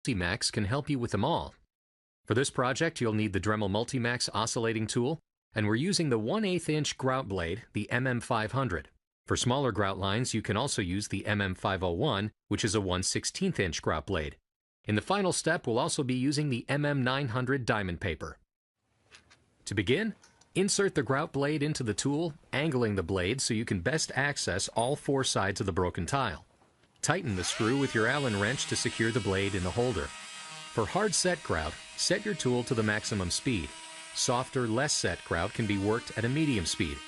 Multimax can help you with them all. For this project, you'll need the Dremel Multimax oscillating tool, and we're using the 1/8 inch grout blade, the MM500. For smaller grout lines, you can also use the MM501, which is a 1/16 inch grout blade. In the final step, we'll also be using the MM900 diamond paper. To begin, insert the grout blade into the tool, angling the blade so you can best access all 4 sides of the broken tile. Tighten the screw with your Allen wrench to secure the blade in the holder. For hard set grout, set your tool to the maximum speed. Softer, less set grout can be worked at a medium speed.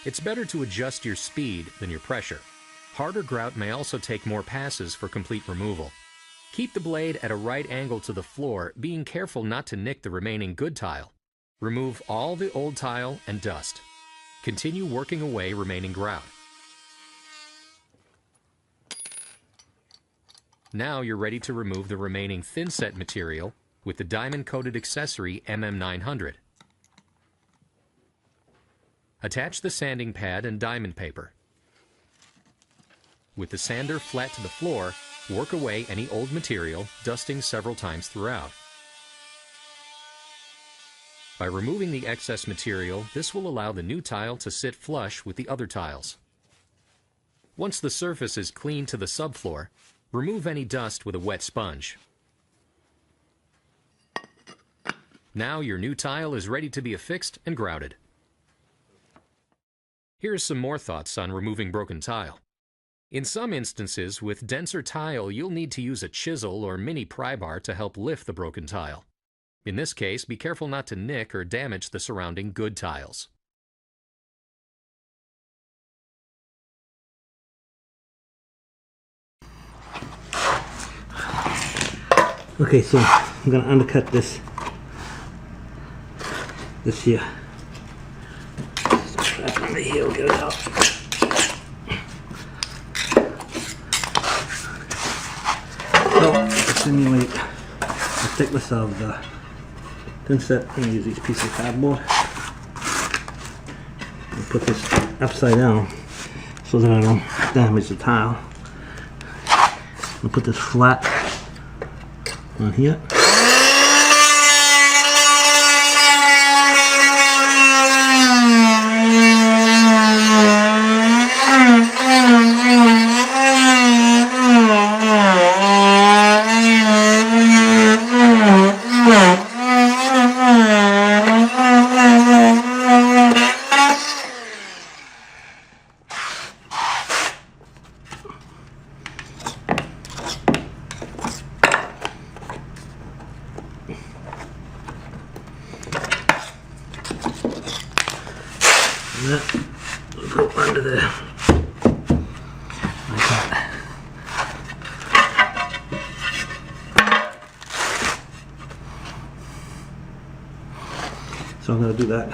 It's better to adjust your speed than your pressure. Harder grout may also take more passes for complete removal. Keep the blade at a right angle to the floor, being careful not to nick the remaining good tile. Remove all the old tile and dust. Continue working away remaining grout. Now you're ready to remove the remaining thin set material with the diamond-coated accessory MM900. Attach the sanding pad and diamond paper. With the sander flat to the floor, work away any old material, dusting several times throughout. By removing the excess material, this will allow the new tile to sit flush with the other tiles. Once the surface is clean to the subfloor, remove any dust with a wet sponge. Now your new tile is ready to be affixed and grouted. Here's some more thoughts on removing broken tile. In some instances, with denser tile, you'll need to use a chisel or mini pry bar to help lift the broken tile. In this case, be careful not to nick or damage the surrounding good tiles. Okay, so I'm going to undercut this here. Strap under here, we'll get it out. So, to simulate the thickness of the thin set, I'm going to use these pieces of cardboard. I'll put this upside down so that I don't damage the tile. I'll put this flat on here. And that will go under there, like that. So I'm going to do that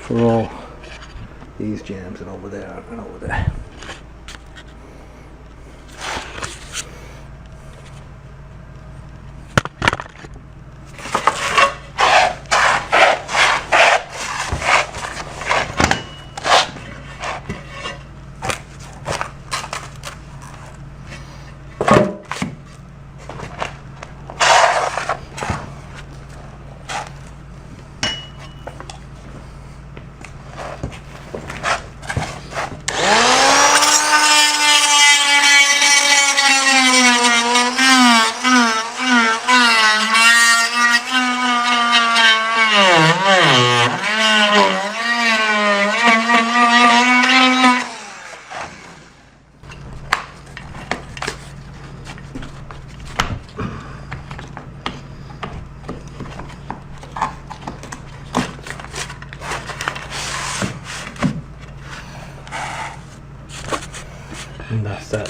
for all these jams and over there and over there. And that's that.